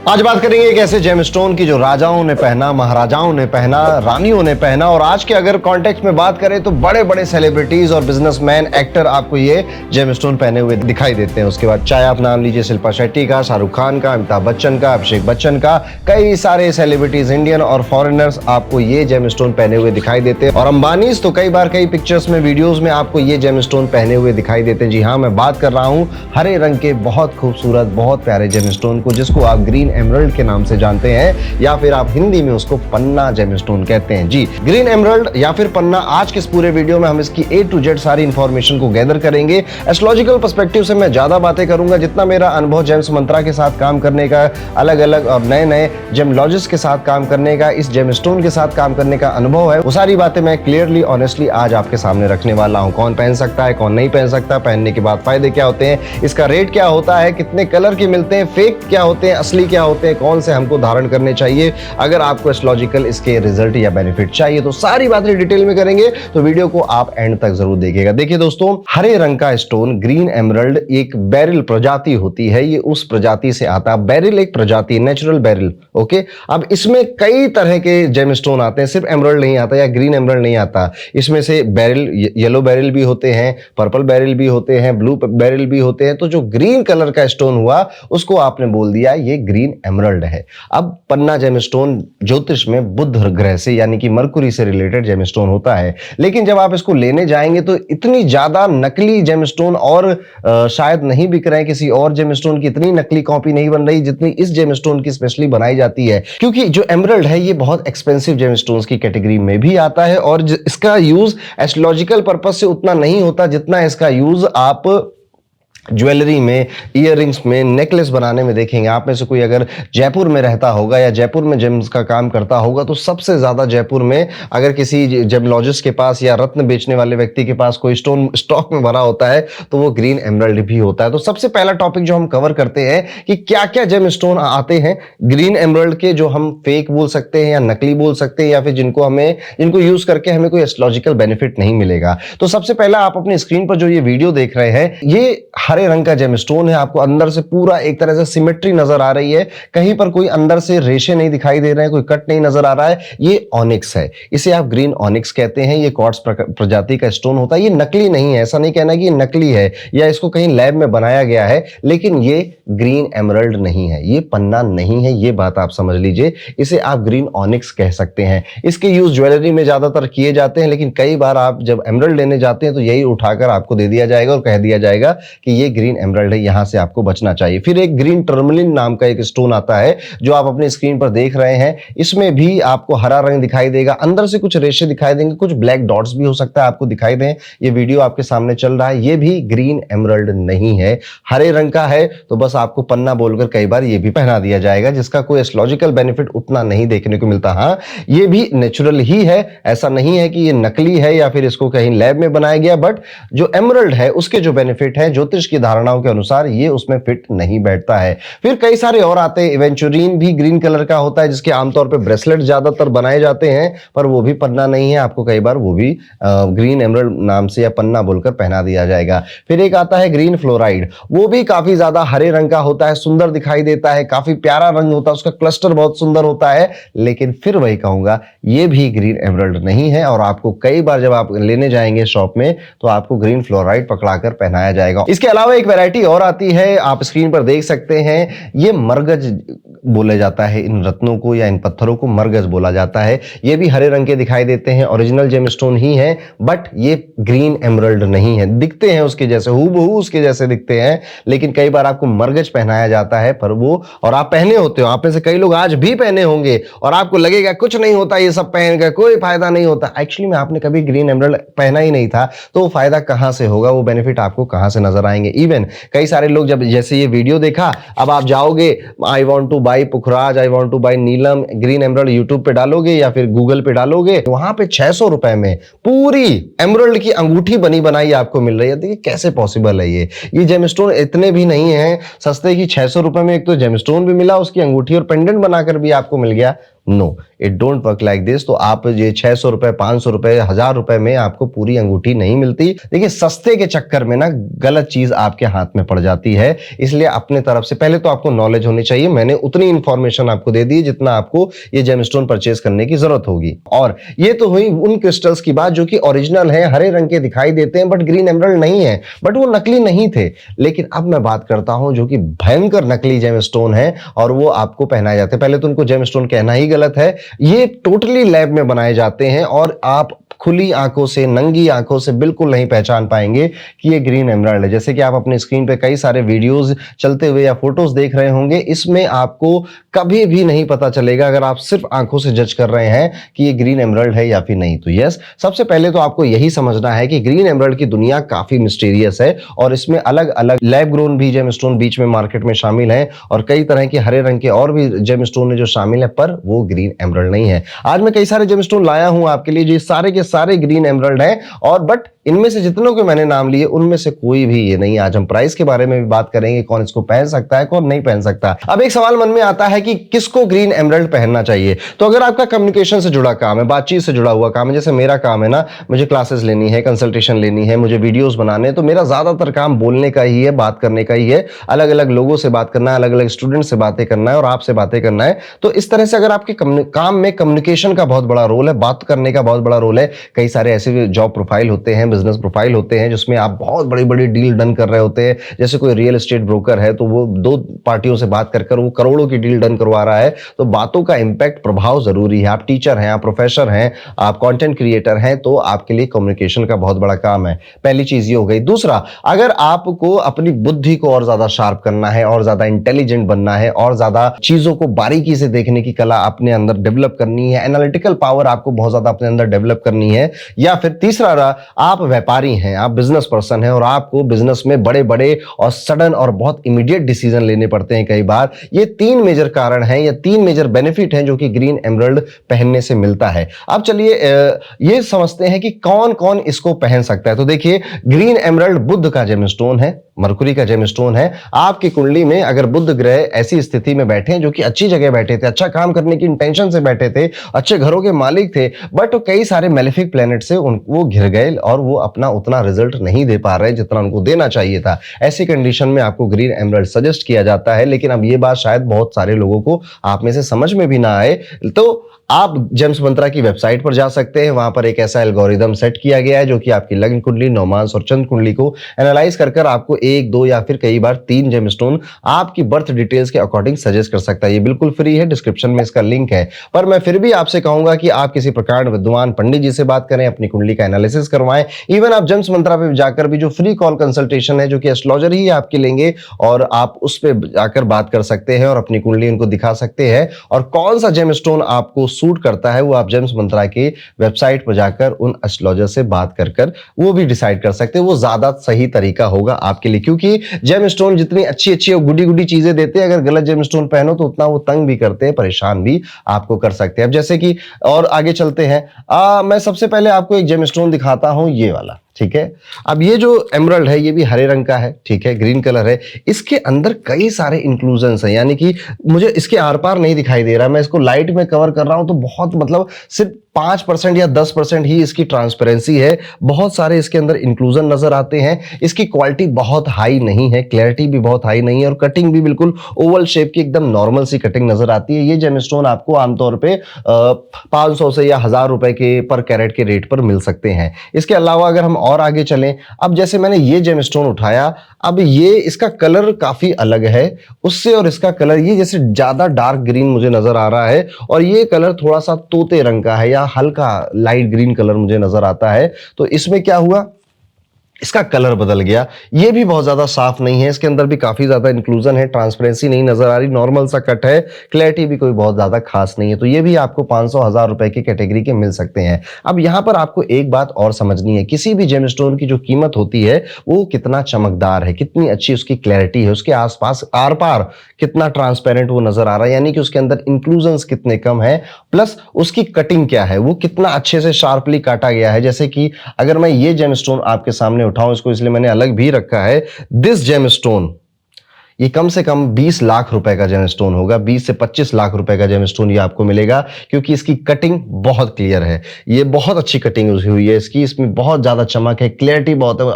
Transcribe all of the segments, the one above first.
आज बात करेंगे एक ऐसे जेमस्टोन की जो राजाओं ने पहना, महाराजाओं ने पहना, रानियों ने पहना और आज के अगर कॉन्टेक्स्ट में बात करें तो बड़े बड़े सेलिब्रिटीज और बिजनेसमैन, एक्टर आपको ये जेमस्टोन पहने हुए दिखाई देते हैं। उसके बाद चाहे आप नाम लीजिए शिल्पा शेट्टी का, शाहरुख खान का, अमिताभ बच्चन का, अभिषेक बच्चन का, कई सारे सेलिब्रिटीज इंडियन और फॉरेनर्स आपको ये जेमस्टोन पहने हुए दिखाई देते हैं। और अंबानीज तो कई बार कई पिक्चर्स में, वीडियोज में आपको ये जेमस्टोन पहने हुए दिखाई देते हैं। जी हाँ, मैं बात कर रहा हूँ हरे रंग के बहुत खूबसूरत, बहुत प्यारे जेमस्टोन को, जिसको आप ग्रीन एमरल्ड के नाम से जानते हैं या फिर आप हिंदी में उसको पन्ना जेमस्टोन कहते हैं। जी, ग्रीन एमरल्ड या फिर पन्ना, आज के इस पूरे वीडियो में हम इसकी A to Z सारी इंफॉर्मेशन को गैदर करेंगे। एस्ट्रोलॉजिकल पर्सपेक्टिव से मैं ज्यादा बातें करूंगा, जितना मेरा अनुभव जेम्स मंत्रा के साथ काम करने का, अलग अलग और नए नए जेमलॉजिस्ट के साथ काम करने का, इस जेमस्टोन के साथ काम करने का अनुभव है, वो सारी बातें मैं क्लियरली ऑनेस्टली आज आपके सामने रखने वाला हूं। कौन पहन सकता है, कौन नहीं पहन सकता, पहनने के बाद फायदे क्या होते हैं, इसका रेट क्या होता है, कितने कलर के मिलते हैं, फेक क्या होते हैं, असली क्या होते हैं, कौन से हमको धारण करने चाहिए, अगर आपको एस्ट्रोलॉजिकल इसके रिजल्ट या बेनिफिट चाहिए तो सारी बातें डिटेल में करेंगे। तो वीडियो को आप एंड तक जरूर देखिएगा। देखिए दोस्तों, हरे रंग का स्टोन ग्रीन एमरल्ड एक बेरिल प्रजाति होती है, ये उस प्रजाति से आता है। बेरिल एक प्रजाति, नेचुरल बेरिल। ओके, अब इसमें कई तरह के जेमस्टोन आते हैं, सिर्फ एमरल्ड नहीं आता या ग्रीन एमरल्ड नहीं आता। इसमें से बेरिल, येलो बेरिल भी होते हैं, पर्पल बेरिल भी होते हैं, ब्लू बेरिल भी होते हैं। तो जो ग्रीन कलर का स्टोन हुआ उसको आपने बोल दिया ये ग्रीन एमरल्ड है। अब पन्ना जेमस्टोन ज्योतिष में बुध ग्रह से यानी कि मरकुरी से रिलेटेड जेमस्टोन होता है, लेकिन जब आप इसको लेने जाएंगे तो इतनी ज्यादा नकली जेमस्टोन और शायद नहीं बिक रहे हैं, किसी और जेमस्टोन की इतनी नकली कॉपी नहीं बन रही जितनी इस जेमस्टोन की स्पेशली बनाई जाती है, क्योंकि जो एमरल्ड है ये बहुत एक्सपेंसिव जेमस्टोन्स की कैटेगरी में भी आता है और इसका यूज एस्ट्रोलॉजिकल पर्पस से उतना नहीं होता जितना इसका यूज आप ज्वेलरी में, इयररिंग्स में, नेकलेस बनाने में देखेंगे। आप में से कोई अगर जयपुर में रहता होगा या जयपुर में जेम्स का काम करता होगा तो सबसे ज्यादा जयपुर में अगर किसी जेमलॉजिस्ट के पास या रत्न बेचने वाले व्यक्ति के पास कोई स्टोन स्टॉक में भरा होता है तो वो ग्रीन एमरल्ड भी होता है। तो सबसे पहला टॉपिक जो हम कवर करते हैं कि क्या क्या जेम स्टोन आते हैं ग्रीन एमरल्ड के, जो हम फेक बोल सकते हैं या नकली बोल सकते हैं या फिर जिनको यूज करके हमें कोई एस्ट्रोलॉजिकल बेनिफिट नहीं मिलेगा। तो सबसे पहला आप अपनी स्क्रीन पर जो ये वीडियो देख रहे हैं, ये हरे रंग का जेमस्टोन है। आपको अंदर से पूरा एक तरह से सिमेट्री नजर आ रही है, कहीं पर कोई अंदर से रेशे नहीं दिखाई दे रहे हैं, कोई कट नहीं नजर आ रहा है। ये ऑनिक्स है, इसे आप ग्रीन ऑनिक्स कहते हैं। ये क्वार्ट्ज प्रजाति का स्टोन होता है। ये नकली नहीं है, ऐसा नहीं कहना कि ये नकली है या इसको कहीं लैब में बनाया गया है, लेकिन ये ग्रीन एमरल्ड नहीं है, ये पन्ना नहीं है, ये बात आप समझ लीजिए। इसे आप ग्रीन ऑनिक्स कह सकते हैं। इसके यूज ज्वेलरी में ज्यादातर किए जाते हैं, लेकिन कई बार आप जब एमरल्ड लेने जाते हैं तो यही उठाकर आपको दे दिया जाएगा और कह दिया जाएगा कि ये ग्रीन एमरल्ड है, यहां से आपको बचना चाहिए। फिर एक ग्रीन टर्मलिन नाम का एक स्टोन आता है जो आप अपनी स्क्रीन पर देख रहे हैं। इसमें भी आपको हरा रंग दिखाई देगा, अंदर से कुछ रेशे दिखाई देंगे, कुछ ब्लैक डॉट्स भी हो सकता है आपको दिखाई दें। ये वीडियो आपके सामने चल रहा है, ये भी ग्रीन एमरल्ड नहीं है, हरे रंग का है। तो बस आपको पन्ना बोलकर कई बार ये भी पहना दिया जाएगा, जिसका कोई एस्ट्रोलॉजिकल बेनिफिट उतना नहीं देखने को मिलता। हाँ, ये भी नेचुरल ही है, ऐसा नहीं है कि ये नकली है या फिर इसको कहीं लैब में बनाया गया, बट जो एमरल्ड है उसके जो बेनिफिट है ज्योतिष की धारणाओं के अनुसार ये उसमें फिट नहीं बैठता है। फिर कई सारे और आते हैं। एवेंचुरीन भी ग्रीन कलर का होता है, जिसके आमतौर पे ब्रेसलेट ज्यादातर बनाए जाते हैं, पर वो भी पन्ना नहीं है। आपको कई बार वो भी ग्रीन एमरल्ड नाम से या पन्ना बोलकर पहना दिया जाएगा। फिर एक आता है ग्रीन फ्लोराइड, वो भी काफी ज्यादा हरे रंग का होता है, सुंदर दिखाई देता है, काफी प्यारा रंग होता है, उसका क्लस्टर बहुत सुंदर होता है, लेकिन फिर वही कहूंगा ये भी ग्रीन एमरल्ड नहीं है। और आपको कई बार जब आप लेने जाएंगे शॉप में तो आपको ग्रीन फ्लोराइड पकड़ाकर पहनाया जाएगा। इसके अलावा एक वैरायटी और आती है, आप स्क्रीन पर देख सकते हैं। ये मरगज बोला जाता है, इन रत्नों को या इन पत्थरों को मरगज बोला जाता है। ये भी हरे रंग के दिखाई देते हैं, ओरिजिनल जेमस्टोन ही है, बट ये ग्रीन एमरल्ड नहीं है। दिखते हैं उसके जैसे, हूबहू उसके जैसे दिखते हैं, लेकिन कई बार आपको मरगज पहनाया जाता है पर वो, और आप पहने होते हो, आप में से कई लोग आज भी पहने होंगे और आपको लगेगा कुछ नहीं होता, ये सब पहन कर कोई फायदा नहीं होता। एक्चुअली में आपने कभी ग्रीन एमरल्ड पहना ही नहीं था, तो वो फायदा कहां से होगा, वो बेनिफिट आपको कहां से नजर आएंगे। इवन कई सारे लोग जब जैसे ये वीडियो देखा, अब आप जाओगे I want two by Pukhraj, I want two by Neelam green emerald YouTube पे डालोगे या फिर गूगल पे डालोगे, वहां पे 600 रुपए में पूरी एमरल्ड की अंगूठी बनी बनाई आपको मिल रही है। देखिए कैसे पॉसिबल है। ये जेमस्टोन इतने भी नहीं है सस्ते की 600 रुपए में एक तो जेमस्टोन भी मिला, उसकी अंगूठी और पेंडेंट बनाकर भी आपको मिल गया। No, it don't work like this. तो आप ये 600 रुपए, 500 रुपए, 1000 रुपए में आपको पूरी अंगूठी नहीं मिलती। देखिए, सस्ते के चक्कर में ना गलत चीज आपके हाथ में पड़ जाती है। इसलिए अपने तरफ से पहले तो आपको नॉलेज होनी चाहिए। मैंने उतनी इंफॉर्मेशन आपको दे दी जितना आपको ये जेमस्टोन परचेज करने की जरूरत होगी। और ये तो हुई उन क्रिस्टल्स की बात जो कि ओरिजिनल है, हरे रंग के दिखाई देते हैं बट ग्रीन एमराल्ड नहीं है, बट वो नकली नहीं थे। लेकिन अब मैं बात करता हूं जो कि भयंकर नकली जेमस्टोन है और वो आपको पहनाए जाते हैं। पहले तो उनको जेमस्टोन कहना ही गलत है। ये टोटली लैब में बनाए जाते हैं और आप खुली आंखों से, नंगी आंखों से बिल्कुल नहीं पहचान पाएंगे कि ये ग्रीन एमराल्ड है। जैसे कि आप अपनी स्क्रीन पे कई सारे वीडियोस चलते हुए या फोटोज देख रहे होंगे, इसमें आपको कभी भी नहीं पता चलेगा अगर आप सिर्फ आंखों से जज कर रहे हैं कि ये ग्रीन एमराल्ड है या फिर नहीं। तो यस, सबसे पहले तो आपको यही समझना है कि ग्रीन एमराल्ड की दुनिया काफी मिस्टीरियस है और इसमें अलग अलग लैब ग्रोन भी जेमस्टोन बीच में मार्केट में शामिल है और कई तरह के हरे रंग के और भी जेमस्टोन है जो शामिल है, पर वो ग्रीन एमराल्ड नहीं है। आज मैं कई सारे जेमस्टोन लाया हूं आपके लिए जो सारे के सारे ग्रीन एमराल्ड हैं, और बट इनमें से जितनों के मैंने नाम लिए उनमें से कोई भी ये नहीं। आज हम प्राइस के बारे में भी बात करेंगे, कौन इसको पहन सकता है, कौन नहीं पहन सकता। अब एक सवाल मन में आता है कि किसको ग्रीन एमराल्ड पहनना चाहिए। तो अगर आपका कम्युनिकेशन से जुड़ा काम है, बातचीत से जुड़ा हुआ काम है, जैसे मेरा काम है ना, मुझे क्लासेस लेनी है, कंसल्टेशन लेनी है, मुझे वीडियोस बनाने हैं, तो मेरा ज्यादातर काम बोलने का ही है, बात करने का ही है, अलग अलग लोगों से बात करना है, अलग अलग स्टूडेंट से बातें करना है और आपसे बातें करना है। तो इस तरह से अगर आपके काम में कम्युनिकेशन का बहुत बड़ा रोल है, बात करने का बहुत बड़ा रोल है, कई सारे ऐसे जॉब प्रोफाइल होते हैं, बिजनेस प्रोफाइल होते हैं जिसमें आप बहुत बड़ी बड़ी डील डन कर रहे होते हैं। जैसे कोई रियल एस्टेट ब्रोकर है तो वो 2 पार्टियों से बात कर वो करोड़ों की डील डन करवा रहा है। तो बातों का इंपैक्ट, प्रभाव जरूरी है। आप टीचर हैं, आप प्रोफेसर हैं, आप कंटेंट क्रिएटर हैं, तो आपके लिए कम्युनिकेशन का बहुत बड़ा काम है। पहली चीज ये हो गई। दूसरा, अगर आपको अपनी बुद्धि को और ज्यादा शार्प करना है और ज्यादा इंटेलिजेंट बनना है और ज्यादा चीजों को बारीकी से देखने की कला अपने अंदर डेवलप करनी है, एनालिटिकल पावर आपको बहुत ज्यादा अपने अंदर डेवलप करनी है, या फिर तीसरा रहा, आप व्यापारी हैं, आप बिजनेस पर्सन हैं और आपको बिजनेस में बड़े बड़े और सडन और बहुत इमीडिएट डिसीजन लेने पड़ते हैं कई बार। ये 3 मेजर कारण हैं या 3 मेजर बेनिफिट हैं जो कि ग्रीन एमराल्ड पहनने से मिलता है। अब चलिए ये समझते हैं कि कौन कौन इसको पहन सकता है। तो देखिए, ग्रीन एमराल्ड बुध का जेमस्टोन है, मरकुरी का जेमस्टोन है। आपकी कुंडली में अगर बुध ग्रह ऐसी स्थिति में बैठे हैं जो कि अच्छी जगह बैठे थे, अच्छा काम करने की इंटेंशन से बैठे थे, अच्छे घरों के मालिक थे, बट कई सारे मेलेफिक प्लैनेट से वो घिर गए और वो अपना उतना रिजल्ट नहीं दे पा रहे जितना उनको देना चाहिए था। ऐसी कंडीशन में आपको ग्रीन एमराल्ड सजेस्ट किया जाता है। लेकिन अब ये बात शायद बहुत सारे लोगों को आप में से समझ में भी ना आए, तो आप जेम्स मंत्रा की वेबसाइट पर जा सकते हैं। वहां पर एक ऐसा एल्गोरिदम सेट किया गया है जो कि आपकी लग्न कुंडली, नौमांस और चंद्र कुंडली को एनालाइज कर आपको 1, 2 या फिर कई बार 3 जेमस्टोन आपकी बर्थ डिटेल्स के अकॉर्डिंग सजेस्ट कर सकता है। ये बिल्कुल फ्री है, डिस्क्रिप्शन में इसका लिंक है। पर मैं फिर भी आपसे कहूंगा कि आप किसी प्रकार विद्वान पंडित जी से बात करें, अपनी कुंडली का एनालिसिस करवाएं। इवन आप जेम्स मंत्रा पे जाकर भी जो फ्री कॉल कंसल्टेशन है जो कि एस्ट्रोलॉजर ही आपके लेंगे और आप उस पे जाकर बात कर सकते हैं और अपनी कुंडली उनको दिखा सकते हैं और कौन सा जेमस्टोन आपको सूट करता है वो आप जेम्स मंत्रा की वेबसाइट पर जाकर उन एस्ट्रोलॉजर से बात कर वो भी डिसाइड कर सकते हैं। वो ज्यादा सही तरीका होगा आपके लिए, क्योंकि जेमस्टोन जितनी अच्छी अच्छी और गुडी गुडी चीजें देते हैं, अगर गलत जेमस्टोन पहनो तो उतना वो तंग भी करते हैं, परेशान भी आपको कर सकते हैं। अब जैसे कि और आगे चलते हैं, मैं सबसे पहले आपको एक जेमस्टोन दिखाता हूं, ये वाला, ठीक है। अब ये जो एमराल्ड है ये भी हरे रंग का है, ठीक है, ग्रीन कलर है। इसके अंदर कई सारे इंक्लूजन्स हैं, यानी कि मुझे इसके आर पार नहीं दिखाई दे रहा, मैं इसको लाइट में कवर कर रहा हूं तो बहुत मतलब सिर्फ 5% या 10% ही इसकी ट्रांसपेरेंसी है। बहुत सारे इसके अंदर इंक्लूजन नजर आते हैं। इसकी क्वालिटी बहुत हाई नहीं है, क्लैरिटी भी बहुत हाई नहीं है और कटिंग भी बिल्कुल ओवल शेप की एकदम नॉर्मल सी कटिंग नजर आती है। ये जेमस्टोन आपको आमतौर पे 500 से या 1000 रुपए के पर कैरेट के रेट पर मिल सकते हैं। इसके अलावा अगर हम और आगे चलें, अब जैसे मैंने ये जेमस्टोन उठाया, अब ये इसका कलर काफी अलग है उससे, और इसका कलर ये जैसे ज्यादा डार्क ग्रीन मुझे नजर आ रहा है और ये कलर थोड़ा सा तोते रंग का है या हल्का लाइट ग्रीन कलर मुझे नजर आता है। तो इसमें क्या हुआ, इसका कलर बदल गया। ये भी बहुत ज्यादा साफ नहीं है, इसके अंदर भी काफी ज्यादा इंक्लूजन है, ट्रांसपेरेंसी नहीं नजर आ रही, नॉर्मल सा कट है, क्लैरिटी भी कोई बहुत ज्यादा खास नहीं है। तो ये भी आपको 500-1000 रुपए की कैटेगरी के मिल सकते हैं। अब यहां पर आपको एक बात और समझनी है, किसी भी जेमस्टोन की जो कीमत होती है वो कितना चमकदार है, कितनी अच्छी उसकी क्लैरिटी है, उसके आसपास आर पार कितना ट्रांसपेरेंट वो नजर आ रहा है, यानी कि उसके अंदर इंक्लूजन्स कितने कम है, प्लस उसकी कटिंग क्या है, वो कितना अच्छे से शार्पली काटा गया है। जैसे कि अगर मैं ये जेमस्टोन आपके सामने उठाऊं, इसको इसलिए मैंने अलग भी रखा है, दिस जेमस्टोन, ये कम से कम 20 लाख रुपए का जेमस्टोन होगा, 20 से 25 लाख रुपए का जेमस्टोन ये आपको मिलेगा, क्योंकि इसकी कटिंग बहुत क्लियर है। ये बहुत अच्छी कटिंग हुई है इसकी, इसमें बहुत ज्यादा चमक है, क्लियरिटी बहुत है,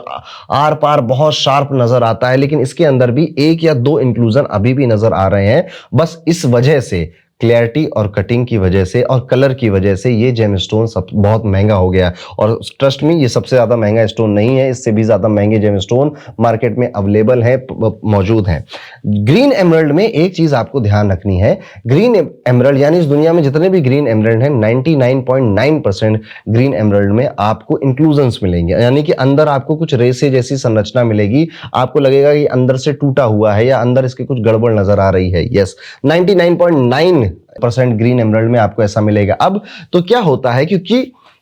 आर पार बहुत शार्प नजर आता है। लेकिन इसके अंदर भी एक या दो इंक्लूजन अभी भी नजर आ रहे हैं। बस इस वजह से, क्लैरिटी और कटिंग की वजह से और कलर की वजह से ये जेमस्टोन सब बहुत महंगा हो गया। और ट्रस्ट मी, ये सबसे ज्यादा महंगा स्टोन नहीं है, इससे भी ज्यादा महंगे जेमस्टोन मार्केट में अवेलेबल है, मौजूद हैं। ग्रीन एमरल्ड में एक चीज आपको ध्यान रखनी है, ग्रीन एमरल्ड यानी इस दुनिया में जितने भी ग्रीन एमरल्ड हैं 99.9% ग्रीन एमरल्ड में आपको इंक्लूजन्स मिलेंगे, यानी कि अंदर आपको कुछ रेसे जैसी संरचना मिलेगी। आपको लगेगा कि अंदर से टूटा हुआ है या अंदर इसके कुछ गड़बड़ नजर आ रही है। यस, 99.9% ग्रीन एमरल्ड में आपको ऐसा मिलेगा। अब तो क्या होता है,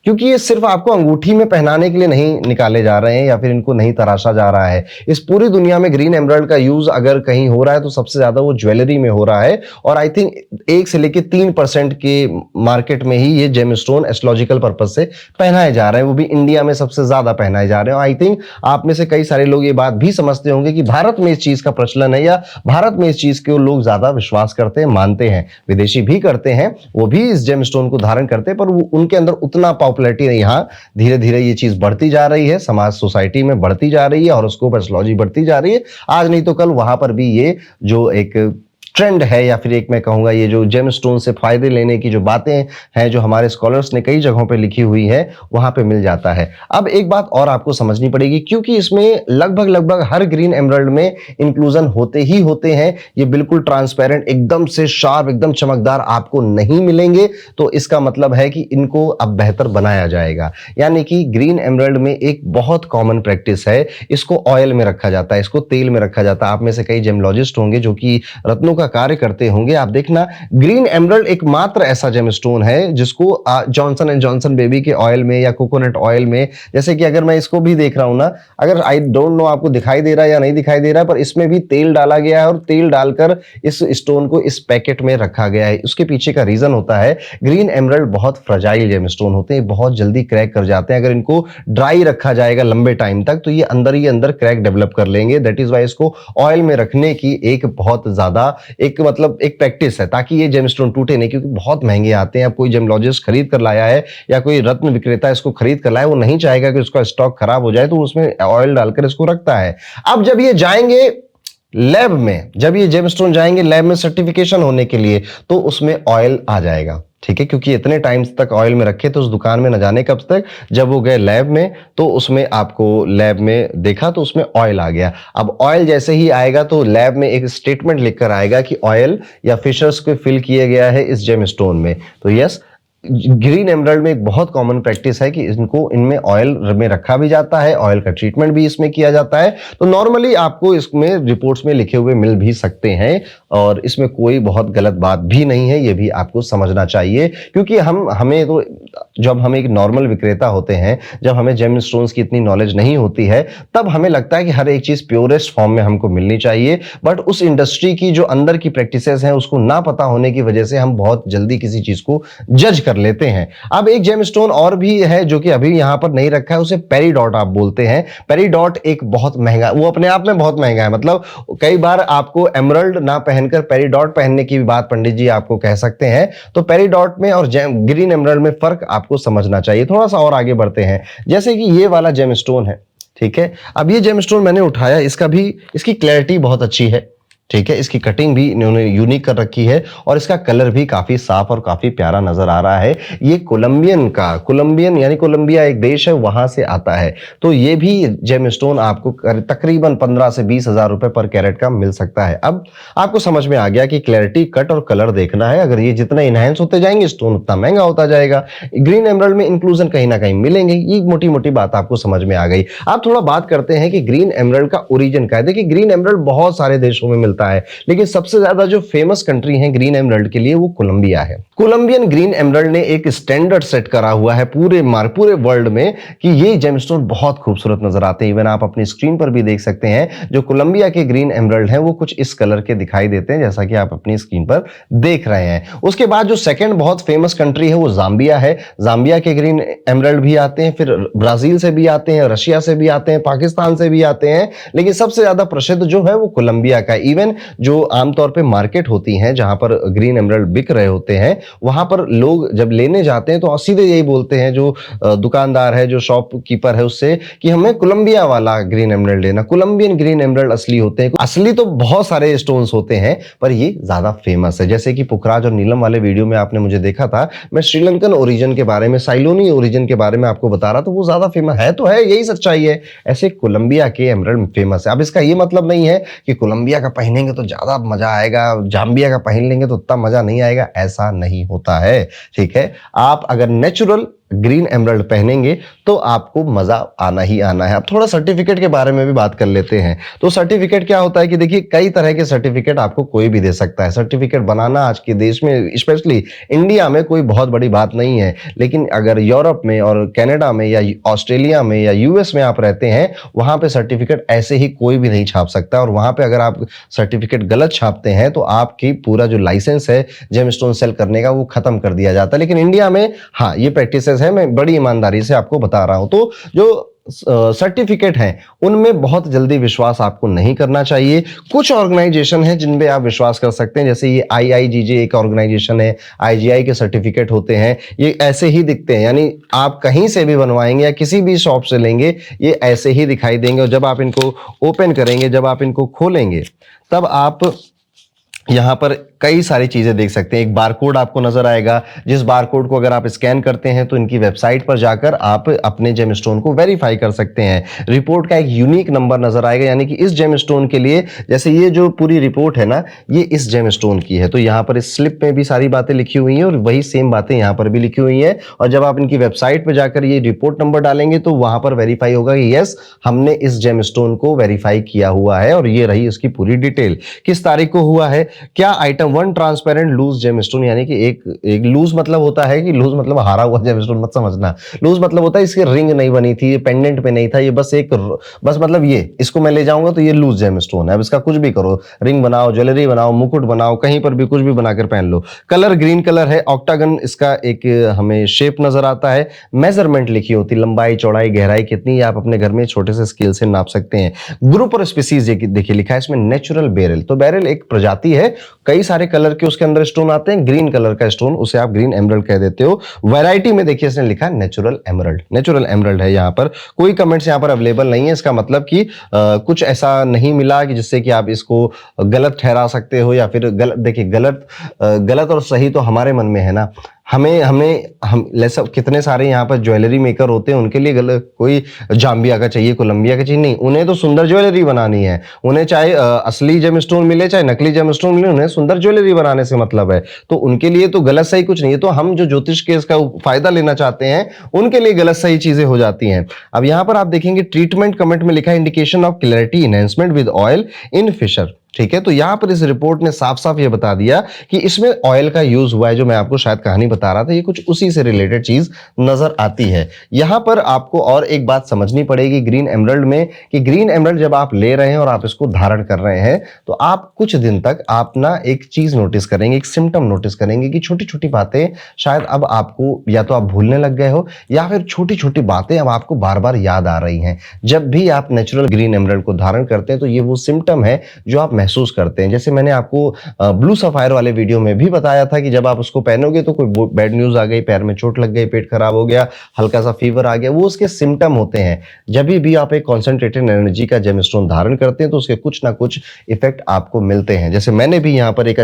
क्योंकि ये सिर्फ आपको अंगूठी में पहनाने के लिए नहीं निकाले जा रहे हैं या फिर इनको नहीं तराशा जा रहा है। इस पूरी दुनिया में ग्रीन एमरल्ड का यूज अगर कहीं हो रहा है तो सबसे ज्यादा वो ज्वेलरी में हो रहा है। और आई थिंक 1 से लेकर 3% के मार्केट में ही ये जेमस्टोन एस्ट्रोलॉजिकल पर्पज से पहनाए जा रहे हैं, वो भी इंडिया में सबसे ज्यादा पहनाए जा रहे हैं। आई थिंक आप में से कई सारे लोग ये बात भी समझते होंगे कि भारत में इस चीज का प्रचलन है या भारत में इस चीज को लोग ज्यादा विश्वास करते हैं, मानते हैं। विदेशी भी करते हैं, वो भी इस जेमस्टोन को धारण करते हैं, पर वो उनके अंदर उतना पॉपुलैरिटी नहीं। यहाँ धीरे धीरे ये चीज बढ़ती जा रही है, समाज सोसाइटी में बढ़ती जा रही है, हॉरोस्कोप एस्ट्रोलॉजी बढ़ती जा रही है। आज नहीं तो कल वहां पर भी ये जो एक ट्रेंड है या फिर एक मैं कहूंगा ये जो जेमस्टोन से फायदे लेने की जो बातें हैं, जो हमारे स्कॉलर्स ने कई जगहों पे लिखी हुई है, वहां पे मिल जाता है। अब एक बात और आपको समझनी पड़ेगी, क्योंकि इसमें लगभग हर ग्रीन एमरल्ड में इंक्लूजन होते ही होते हैं। ये बिल्कुल ट्रांसपेरेंट, एकदम से शार्प, एकदम चमकदार आपको नहीं मिलेंगे। तो इसका मतलब है कि इनको अब बेहतर बनाया जाएगा। यानी कि ग्रीन एमरल्ड में एक बहुत कॉमन प्रैक्टिस है, इसको ऑयल में रखा जाता है, इसको तेल में रखा जाता है। आप में से कई जेमलॉजिस्ट होंगे जो कि रत्नों का कार्य करते होंगे। आप देखना, ग्रीन एमरल्ड एकमात्र ऐसा जेमस्टोन है जिसको जॉनसन एंड जॉनसन बेबी के ऑयल में या कोकोनट ऑयल में, जैसे कि अगर मैं इसको भी देख रहा हूं ना, अगर आई डोंट नो आपको दिखाई दे रहा है या नहीं दिखाई दे रहा है, पर इसमें भी तेल डाला गया है और तेल डालकर इस स्टोन को इस पैकेट में रखा गया है। उसके पीछे का रीजन होता है, ग्रीन एमरल्ड बहुत फ्रजाइल जेमस्टोन होते हैं, बहुत जल्दी क्रैक कर जाते हैं। अगर इनको ड्राई रखा जाएगा लंबे टाइम तक तो ये अंदर ही अंदर क्रैक डेवलप कर लेंगे। दैट इज वाई इसको ऑयल में रखने की एक बहुत ज्यादा एक प्रैक्टिस है, ताकि ये जेमस्टोन टूटे नहीं, क्योंकि बहुत महंगे आते हैं। अब कोई जेमलॉजिस्ट खरीद कर लाया है या कोई रत्न विक्रेता इसको खरीद कर लाया, वो नहीं चाहेगा कि उसका स्टॉक खराब हो जाए, तो उसमें ऑयल डालकर इसको रखता है। अब जब ये जाएंगे लैब में, जब ये जेमस्टोन जाएंगे लैब में सर्टिफिकेशन होने के लिए, तो उसमें ऑयल आ जाएगा, ठीक है, क्योंकि इतने टाइम्स तक ऑयल में रखे तो उस दुकान में न जाने कब तक, जब वो गए लैब में तो उसमें आपको लैब में देखा तो उसमें ऑयल आ गया। अब ऑयल जैसे ही आएगा तो लैब में एक स्टेटमेंट लिखकर आएगा कि ऑयल या फिशर्स को फिल किया गया है इस जेमस्टोन में। तो यस, ग्रीन एमरल्ड में एक बहुत कॉमन प्रैक्टिस है कि इनको इनमें ऑयल में रखा भी जाता है, ऑयल का ट्रीटमेंट भी इसमें किया जाता है। तो नॉर्मली आपको इसमें रिपोर्ट्स में लिखे हुए मिल भी सकते हैं और इसमें कोई बहुत गलत बात भी नहीं है, ये भी आपको समझना चाहिए। क्योंकि हमें तो जब हम एक नॉर्मल विक्रेता होते हैं, जब हमें जेमस्टोन्स की इतनी नॉलेज नहीं होती है, तब हमें लगता है कि हर एक चीज प्योरेस्ट फॉर्म में हमको मिलनी चाहिए। बट उस इंडस्ट्री की जो अंदर की प्रैक्टिसेस हैं उसको ना पता होने की वजह से हम बहुत जल्दी किसी चीज को जज कर लेते हैं। अब एक जेमस्टोन और भी है जो कि अभी यहां पर नहीं रखा है, उसे पेरीडॉट आप बोलते हैं। पेरीडॉट एक बहुत महंगा, वो अपने आप में बहुत महंगा है, मतलब कई बार आपको एमरल्ड ना पहनकर पेरीडॉट पहनने की बात पंडित जी आपको कह सकते हैं। तो पेरीडॉट में और ग्रीन एमरल्ड में फर्क आपको समझना चाहिए। थोड़ा सा और आगे बढ़ते हैं, जैसे कि ये वाला जेमस्टोन है, ठीक है। अब ये जेमस्टोन मैंने उठाया, इसकी क्लैरिटी बहुत अच्छी है, ठीक है, इसकी कटिंग भी इन्होंने यूनिक कर रखी है और इसका कलर भी काफी साफ और काफी प्यारा नजर आ रहा है। ये कोलंबियन यानी कोलंबिया एक देश है, वहां से आता है। तो ये भी जेमस्टोन आपको तकरीबन 15 से 20 हजार रुपए पर कैरेट का मिल सकता है। अब आपको समझ में आ गया कि क्लैरिटी, कट और कलर देखना है। अगर ये जितने इनहेंस होते जाएंगे स्टोन उतना महंगा होता जाएगा। ग्रीन एमरल्ड में इंक्लूजन कहीं ना कहीं मिलेंगे, ये मोटी मोटी बात आपको समझ में आ गई। आप थोड़ा बात करते हैं कि ग्रीन एमरल्ड का ओरिजिन क्या है। देखिए, ग्रीन एमरल्ड बहुत सारे देशों में है, लेकिन सबसे ज्यादा जो फेमस कंट्री है ग्रीन एमरल्ड के लिए वो कोलंबिया है। कोलंबियन ग्रीन एमरल्ड ने एक स्टैंडर्ड सेट करा हुआ है पूरे वर्ल्ड में कि ये जेमस्टोन बहुत खूबसूरत नजर आते हैं। इवन आप अपनी स्क्रीन पर भी देख सकते हैं, जो कोलंबिया के ग्रीन एमरल्ड हैं वो कुछ इस कलर के दिखाई देते हैं, जैसा कि आप अपनी स्क्रीन पर देख रहे हैं। उसके बाद जो सेकंड बहुत फेमस कंट्री है वो जाम्बिया है। जाम्बिया के ग्रीन एमरल्ड भी आते हैं, फिर ब्राजील से भी आते हैं, रशिया से भी आते हैं, पाकिस्तान से भी आते हैं, लेकिन सबसे ज्यादा प्रसिद्ध जो है वो कोलंबिया का। इवन इवन जो आमतौर पे मार्केट होती हैं जहां पर ग्रीन एमरल्ड बिक रहे होते हैं, वहां पर लोग जब लेने जाते हैं तो सीधे यही बोलते हैं जो दुकानदार है, जो शॉपकीपर है उससे, कि हमें कोलंबिया वाला ग्रीन एमरल्ड लेना। कोलंबियन ग्रीन एमरल्ड असली होते हैं। असली तो बहुत सारे स्टोन्स होते हैं पर ये ज्यादा फेमस है। जैसे कि पुखराज और नीलम वाले वीडियो में आपने मुझे देखा था, मैं श्रीलंकन ओरिजिन के बारे में, साइलोनी ओरिजिन के बारे में आपको बता रहा, तो वो ज्यादा फेमस है, तो है, यही सच्चाई है। ऐसे कोलंबिया के एमरल्ड फेमस है। अब इसका ये मतलब नहीं है कि कोलंबिया का पहनेंगे तो ज्यादा मजा आएगा, जाम्बिया का पहन लेंगे तो उतना मजा नहीं आएगा, ऐसा नहीं होता है। ठीक है, आप अगर नेचुरल ग्रीन एमरल्ड पहनेंगे तो आपको मजा आना ही आना है। अब थोड़ा सर्टिफिकेट के बारे में भी बात कर लेते हैं। तो सर्टिफिकेट क्या होता है कि देखिए, कई तरह के सर्टिफिकेट आपको कोई भी दे सकता है। सर्टिफिकेट बनाना आज के देश में, स्पेशली इंडिया में, कोई बहुत बड़ी बात नहीं है। लेकिन अगर यूरोप में और कनाडा में या ऑस्ट्रेलिया में या यूएस में आप रहते हैं, वहां पे सर्टिफिकेट ऐसे ही कोई भी नहीं छाप सकता। और वहां पे अगर आप सर्टिफिकेट गलत छापते हैं तो आपकी पूरा जो लाइसेंस है जेमस्टोन सेल करने का, वो खत्म कर दिया जाता है। लेकिन इंडिया में हाँ, ये प्रैक्टिस है, मैं बड़ी ईमानदारी से आपको बता रहा हूं। तो जो सर्टिफिकेट हैं उनमें बहुत जल्दी विश्वास आपको नहीं करना चाहिए। कुछ ऑर्गेनाइजेशन है जिन पे आप विश्वास कर सकते हैं, जैसे ये IIGJ एक ऑर्गेनाइजेशन है, IGI के सर्टिफिकेट होते हैं, ये ऐसे ही दिखते हैं, यानी आप कहीं से भी बनवाएंगे या किसी भी शॉप से लेंगे, ये ऐसे ही दिखाई देंगे। और जब आप इनको ओपन करेंगे, जब आप इनको खोलेंगे, तब आप यहां पर कई सारी चीजें देख सकते हैं। एक बारकोड आपको नजर आएगा, जिस बारकोड को अगर आप स्कैन करते हैं तो इनकी वेबसाइट पर जाकर आप अपने जेमस्टोन को वेरीफाई कर सकते हैं। रिपोर्ट का एक यूनिक नंबर नजर आएगा, यानी कि इस जेमस्टोन के लिए, जैसे ये जो पूरी रिपोर्ट है ना, ये इस जेमस्टोन की है। तो यहां पर इस स्लिप में भी सारी बातें लिखी हुई हैं और वही सेम बातें यहां पर भी लिखी हुई हैं। और जब आप इनकी वेबसाइट पर जाकर ये रिपोर्ट नंबर डालेंगे तो वहां पर वेरीफाई होगा कि यस, हमने इस जेमस्टोन को वेरीफाई किया हुआ है। और ये रही इसकी पूरी डिटेल। किस तारीख को हुआ है, क्या आइटम 1 ट्रांसपेरेंट लूज जेमस्टोन, यानी कि एक लूज मतलब होता है कि लूज मतलब हारा हुआ जेमस्टोन मत समझना। लूज मतलब होता है इसकी रिंग नहीं बनी थी, पेंडेंट पे नहीं था, ये बस मतलब ये इसको मैं ले जाऊंगा तो ये लूज जेमस्टोन है। अब इसका कुछ भी करो, रिंग बनाओ, ज्वेलरी बनाओ, मुकुट बनाओ, कहीं पर भी कुछ भी बनाकर पहन लो। कलर ग्रीन कलर है, ऑक्टागन इसका एक हमें शेप नजर आता है। मेजरमेंट लिखी होती, लंबाई, चौड़ाई, गहराई कितनी, आप अपने घर में छोटे से स्केल से नाप सकते हैं। ग्रुप और स्पीसीज देखिए लिखा है इसमें, नेचुरल बेरल। तो बेरल एक प्रजाति है, कई सारे कलर के उसके अंदर स्टोन आते हैं। ग्रीन कलर का स्टोन, उसे आप ग्रीन एमरल्ड कह देते हो। वैरायटी में देखिए इसने लिखा है नेचुरल एमरल्ड, नेचुरल एमरल्ड है। यहाँ पर कोई कमेंट्स यहाँ पर अवेलेबल नहीं है। इसका मतलब कि कुछ ऐसा नहीं मिला कि जिससे कि आप इसको गलत ठहरा सकते हो या फिर गलत। देखिए गलत और सही तो हमारे मन में है ना। हम कितने सारे यहाँ पर ज्वेलरी मेकर होते हैं, उनके लिए गलत कोई जाम्बिया का चाहिए, कोलंबिया का चाहिए नहीं। उन्हें तो सुंदर ज्वेलरी बनानी है। उन्हें चाहे असली जेमस्टोन मिले चाहे नकली जेमस्टोन मिले, उन्हें सुंदर ज्वेलरी बनाने से मतलब है। तो उनके लिए तो गलत सही कुछ नहीं है। तो हम जो ज्योतिष के इसका फायदा लेना चाहते हैं, उनके लिए गलत सही चीजें हो जाती हैं। अब यहाँ पर आप देखेंगे ट्रीटमेंट कमेंट में लिखा है indication of clarity enhancement with oil in fissure. ठीक है, तो यहां पर इस रिपोर्ट ने साफ साफ ये बता दिया कि इसमें ऑयल का यूज हुआ है। जो मैं आपको शायद कहानी बता रहा था, ये कुछ उसी से रिलेटेड चीज नजर आती है। यहां पर आपको और एक बात समझनी पड़ेगी ग्रीन एमरल्ड में, कि ग्रीन एमरल्ड जब आप ले रहे हैं और आप इसको धारण कर रहे हैं, तो आप कुछ दिन तक आप ना एक चीज नोटिस करेंगे, एक सिम्टम नोटिस करेंगे कि छोटी छोटी बातें शायद अब आपको या तो आप भूलने लग गए हो, या फिर छोटी छोटी बातें अब आपको बार बार याद आ रही हैं। जब भी आप नेचुरल ग्रीन एमरल्ड को धारण करते हैं तो ये वो सिम्टम है जो आप महसूस करते हैं। जैसे मैंने आपको ब्लू सफायर वाले वीडियो में भी बताया था कि जब आप उसको पहनोगे तो कोई बैड न्यूज आ गई, पैर में चोट लग गई, पेट खराब हो गया, हल्का सा फीवर आ गया, वो उसके सिम्टम होते हैं। जब भी आप एक कॉन्सेंट्रेटेड एनर्जी का जेमस्टोन धारण करते हैं तो उसके कुछ ना कुछ इफेक्ट आपको मिलते हैं। जैसे मैंने भी यहाँ पर एक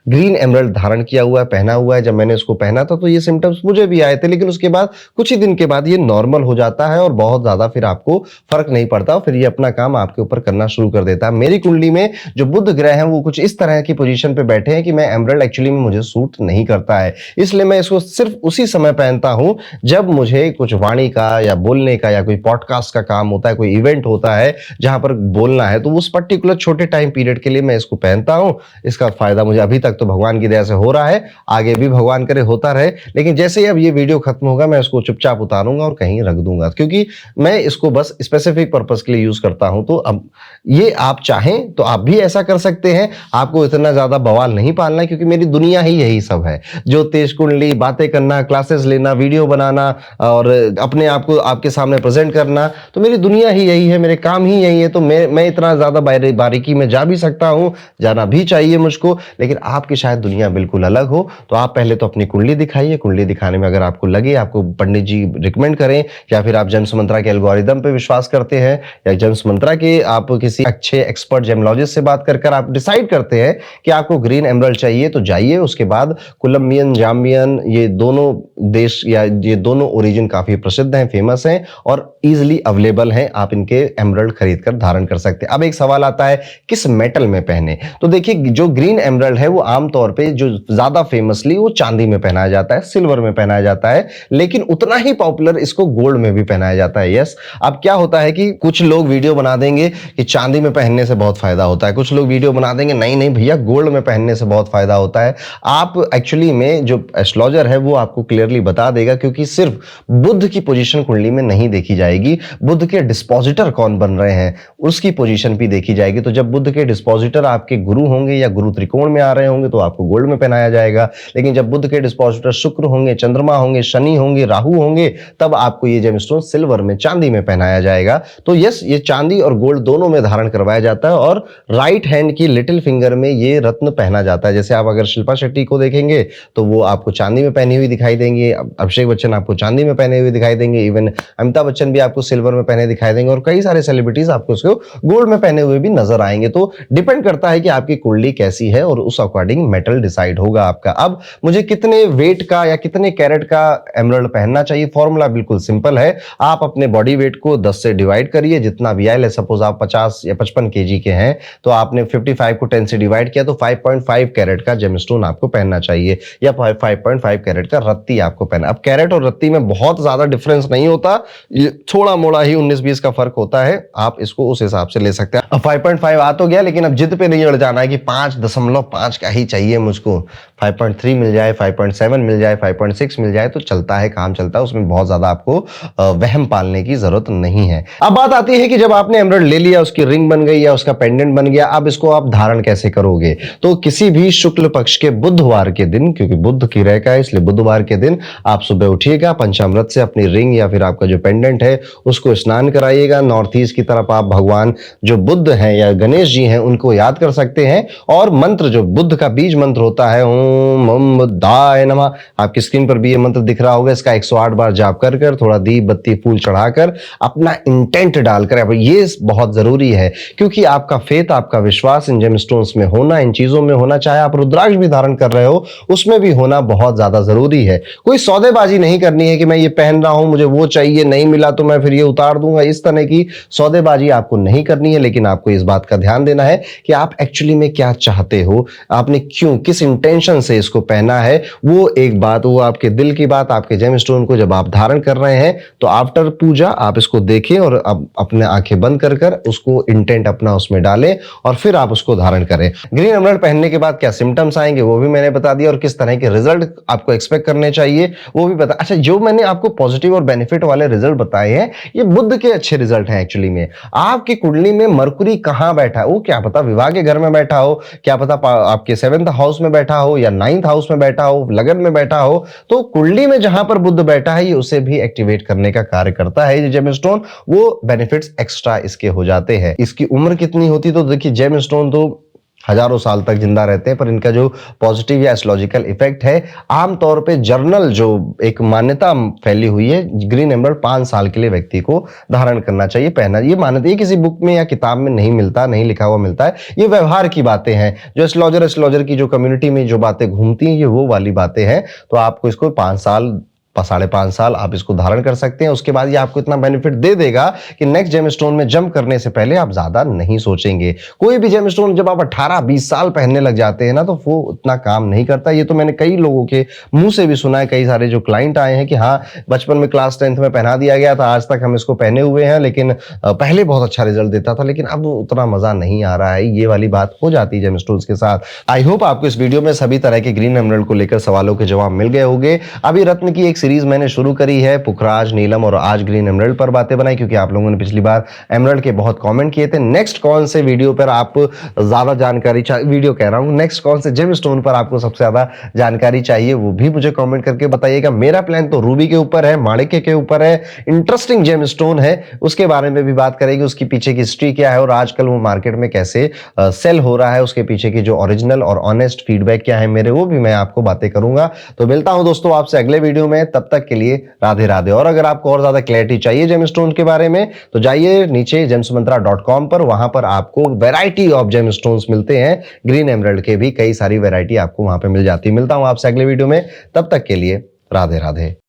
ग्रीन एमरल्ड धारण किया हुआ है, पहना हुआ है। जब मैंने उसको पहना था तो ये सिम्टम्स मुझे भी आए थे, लेकिन उसके बाद कुछ ही दिन के बाद ये नॉर्मल हो जाता है और बहुत ज्यादा फिर आपको फर्क नहीं पड़ता, फिर ये अपना काम आपके ऊपर करना शुरू कर देता है। मेरी कुंडली में जो बुध ग्रह हैं वो कुछ इस तरह की पोजीशन पे बैठे हैं कि मैं एमरल्ड एक्चुअली में मुझे सूट नहीं करता है, इसलिए मैं इसको सिर्फ उसी समय पहनता हूं जब मुझे कुछ वाणी का या बोलने का या कोई पॉडकास्ट का काम होता है, कोई इवेंट होता है जहां पर बोलना है, तो उस पर्टिकुलर छोटे टाइम पीरियड के लिए मैं इसको पहनता हूं। इसका फायदा मुझे अभी तक तो भगवान की दया से हो रहा है, आगे भी भगवान करे होता रहे। लेकिन जैसे ही अब ये वीडियो खत्म होगा मैं इसको चुपचाप उतारूंगा और कहीं रख दूंगा, क्योंकि मैं इसको बस स्पेसिफिक पर्पस के लिए यूज करता हूं। तो अब ये आप चाहें तो आप भी ऐसा कर सकते हैं, आपको इतना ज्यादा बवाल नहीं पालना, क्योंकि मेरी दुनिया ही यही सब है। ज्योतिष कुंडली, बातें करना, क्लासेस लेना, वीडियो बनाना और अपने आप को आपके सामने प्रेजेंट करना, तो मेरी दुनिया ही यही है, मेरे काम ही यही है। तो मैं इतना ज्यादा बारीकी में जा भी सकता हूं, जाना भी चाहिए मुझको, लेकिन आपकी शायद दुनिया बिल्कुल अलग हो। तो आप पहले तो अपनी कुंडली दिखाइए। कुंडली दिखाने में अगर आपको लगे, आपको पंडित जी रिकमेंड करें, या फिर आप जेम्स मंत्रा के एल्गोरिदम पे विश्वास करते हैं, या जेम्स मंत्रा के आप किसी अच्छे एक्सपर्ट जेमोलॉजिस्ट से बात कर आप डिसाइड करते हैं कि आपको ग्रीन एमरल्ड चाहिए, तो जाइए। उसके बाद कोलंबियन, जाम्बियन, ये दोनों देश या ये दोनों ओरिजिन काफी प्रसिद्ध हैं, फेमस हैं और इजीली अवेलेबल हैं। आप इनके एमरल्ड खरीद कर धारण कर सकते हैं। अब एक सवाल आता है, किस मेटल में पहने? तो देखिए, जो ग्रीन एमरल्ड है वो आमतौर पे जो ज्यादा फेमसली वो चांदी में पहनाया जाता है, सिल्वर में पहनाया जाता है, लेकिन उतना ही पॉपुलर इसको गोल्ड में भी पहनाया जाता है। यस, अब क्या होता है कि कुछ लोग वीडियो बना देंगे कि चांदी में पहनने से बहुत फायदा होता है, कुछ लोग वीडियो बना देंगे नहीं नहीं भैया गोल्ड में पहनने से बहुत फायदा होता है। आप एक्चुअली में जो एस्ट्रोलॉजर है वो आपको क्लियरली बता देगा, क्योंकि सिर्फ बुध की पोजीशन कुंडली में नहीं देखी जाएगी, बुध के डिस्पोजिटर कौन बन रहे हैं उसकी पोजीशन भी देखी जाएगी। तो जब बुध के डिस्पोजिटर आपके गुरु होंगे या गुरु त्रिकोण में आ रहे होंगे तो आपको गोल्ड में पहनाया जाएगा, लेकिन जब बुध के डिस्पोजिटर शुक्र होंगे, चंद्रमा होंगे, शनि होंगे, राहु होंगे, तब आपको ये जेमस्टोन सिल्वर में, चांदी में पहनाया जाएगा। तो यस, ये चांदी और गोल्ड दोनों में धारण करवाया जाता है और राइट हैंड की लिटिल फिंगर में ये रत्न पहना जाता है। जैसे आप अगर शिल्पा शेट्टी को देखेंगे तो वो आपको चांदी में पहनी हुई दिखाई देंगे, अभिषेक बच्चन आपको चांदी में पहने हुए दिखाई देंगे, इवन अमिताभ बच्चन भी आपको सिल्वर में पहने दिखाई देंगे, और कई सारे सेलिब्रिटीज आपको उसको गोल्ड में पहने हुए भी नजर आएंगे। तो डिपेंड करता है कि आपकी कुंडली कैसी है और उस अकॉर्डिंग मेटल डिसाइड होगा आपका। अब मुझे कितने वेट का या कितने कैरेट का एमरल्ड पहनना चाहिए? फॉर्मूला बिल्कुल सिंपल है। आप अपने बॉडी वेट को 10 से डिवाइड करिए, जितना भी आए, सपोज आप 50 या 55 केजी के हैं तो आपने 55 को 10 से डिवाइड किया तो 5.5 कैरेट का जेमस्टोन आपको पहनना चाहिए, या 5.5 कैरेट का रत्ती आपको पहनना। अब कैरेट और रत्ती में बहुत ज्यादा डिफरेंस नहीं होता, ये थोड़ा मोड़ा ही 19-20 का फर्क होता है, आप इसको उस हिसाब से ले सकते हैं। अब 5.5 आ तो गया, लेकिन अब जिद पे नहीं अड़ जाना है कि 5.5 का ही चाहिए मुझको, 5.3 मिल जाए, 5.7 मिल जाए, 5.6 मिल जाए तो चलता है, काम चलता है, उसमें बहुत ज्यादा आपको वहम पालने की जरूरत नहीं है। अब बात आती है कि जब आपने एमरल्ड ले लिया, उसकी रिंग बन गई या उसका पेंडेंट बन गया, अब इसको आप धारण कैसे करोगे? तो किसी भी शुक्ल पक्ष के बुधवार के दिन, क्योंकि बुध की रेखा है इसलिए बुधवार के दिन आप सुबह उठिएगा, पंचामृत से अपनी रिंग या फिर आपका जो पेंडेंट है उसको स्नान कराइएगा। नॉर्थ ईस्ट की तरफ आप भगवान जो बुद्ध हैं या गणेश जी हैं उनको याद कर सकते हैं, और मंत्र जो बुद्ध का बीज मंत्र होता है, ओम मम बुद्धाय नमः, आपकी स्क्रीन पर भी ये मंत्र दिख रहा होगा, इसका 108 बार जाप कर कर, थोड़ा दीप बत्ती फूल चढ़ाकर, अपना इंटेंट डालकर, ये बहुत जरूरी है, क्योंकि आपका फेथ, आपका विश्वास इन जेमस्टोन्स में होना, इन चीजों में होना, चाहे आप रुद्राक्ष भी धारण कर रहे हो उसमें भी होना बहुत ज्यादा जरूरी है। कोई सौदेबाजी नहीं करनी है कि मैं ये पहन रहा हूं, मुझे वो चाहिए, नहीं मिला तो मैं फिर ये उतार दूंगा, इस तरह की सौदेबाजी आपको नहीं करनी है। लेकिन आपको इस बात का ध्यान देना है कि आप एक्चुअली में क्या चाहते हो, आपने क्यों, किस इंटेंशन से इसको पहना है, वो एक बात, वो आपके दिल की बात। आपके जेमस्टोन को जब आप धारण कर रहे हैं तो आफ्टर पूजा आप इसको देखें और अब अपने आंखें बंद कर कर उसको इंटेंट अपना उसमें डालें और फिर आप उसको धारण करें। ग्रीन एमरल्ड पहनने के बाद क्या सिम्टम्स आएंगे वो भी मैंने बता दिया, और किस तरह के रिजल्ट आपको एक्सपेक्ट करने चाहिए वो भी बता। अच्छा, जो मैंने आपको पॉजिटिव और बेनिफिट वाले रिजल्ट बताए हैं ये बुध के अच्छे रिजल्ट हैं। एक्चुअली में आपकी कुंडली में मरकुरी कहां बैठा है, वो क्या पता विवाह के घर में बैठा हो, क्या पता आपके 7th हाउस में बैठा हो या 9th हाउस में बैठा हो, लगन में बैठा हो, तो कुंडली में जहां पर बुध बैठा है ये उसे भी एक्टिवेट करने का कार्य करता है। ये जेमस्टोन वो बेनिफिट्स एक्स्ट्रा इसके हो जाते हैं। इसकी उम्र कितनी होती, तो देखिए जेमस्टोन तो हजारों साल तक जिंदा रहते हैं, पर इनका जो पॉजिटिव या एस्ट्रोलॉजिकल इफेक्ट है, आमतौर पे जर्नल जो एक मान्यता फैली हुई है, ग्रीन एमरल्ड 5 साल के लिए व्यक्ति को धारण करना चाहिए, पहना, ये मान्यता, ये किसी बुक में या किताब में नहीं मिलता, नहीं लिखा हुआ मिलता है, ये व्यवहार की बातें हैं, जो एस्ट्रोलॉजर की जो कम्युनिटी में जो बातें घूमती हैं ये वो वाली बातें हैं। तो आपको इसको 5 साल 5.5 साल आप इसको धारण कर सकते हैं। उसके बाद ये आपको इतना बेनिफिट दे देगा कि नेक्स्ट जेमस्टोन में जंप करने से पहले आप ज्यादा नहीं सोचेंगे। कोई भी जेमस्टोन जब आप 18-20 साल पहनने लग जाते हैं ना तो वो उतना काम नहीं करता। ये तो मैंने कई लोगों के मुंह से भी सुना है, कई सारे जो क्लाइंट आए हैं कि हाँ बचपन में क्लास 10th में पहना दिया गया था, आज तक हम इसको पहने हुए हैं, लेकिन पहले बहुत अच्छा रिजल्ट देता था लेकिन अब उतना मजा नहीं आ रहा है। ये वाली बात हो जाती है जेमस्टोन्स के साथ। आई होप आपको इस वीडियो में सभी तरह के ग्रीन एमरल्ड को लेकर सवालों के जवाब मिल गए होंगे। अभी रत्न की एक सीरीज मैंने शुरू करी है पुखराज, नीलम और आज ग्रीन एमराल्ड पर बातें बनाई, क्योंकि आप लोगों ने पिछली बार एमराल्ड के बहुत कमेंट किए थे। नेक्स्ट कौन से वीडियो पर आप ज्यादा जानकारी वीडियो कह रहा हूँ, नेक्स्ट कौन से जेम स्टोन पर आपको सबसे ज्यादा जानकारी चाहिए वो भी मुझे कमेंट करके बताइएगा। मेरा प्लान तो रूबी के ऊपर है, माणिक्य के ऊपर है, इंटरेस्टिंग जेम स्टोन है, उसके बारे में भी बात करेंगे, उसकी पीछे की हिस्ट्री क्या है और आजकल वो मार्केट में कैसे सेल हो रहा है, उसके पीछे की जो ओरिजिनल और ऑनेस्ट फीडबैक क्या है मेरे, वो भी मैं आपको बातें करूंगा। तो मिलता हूं दोस्तों आपसे अगले वीडियो में, तब तक के लिए राधे राधे। और अगर आपको और ज्यादा क्लैरिटी चाहिए जेमस्टोन के बारे में तो जाइए नीचे gemsmantra.com पर, वहां पर आपको वैरायटी ऑफ जेमस्टोन्स मिलते हैं, ग्रीन एमराल्ड के भी कई सारी वैरायटी आपको वहां पे मिल जाती है। मिलता हूं आपसे अगले वीडियो में, तब तक के लिए राधे राधे।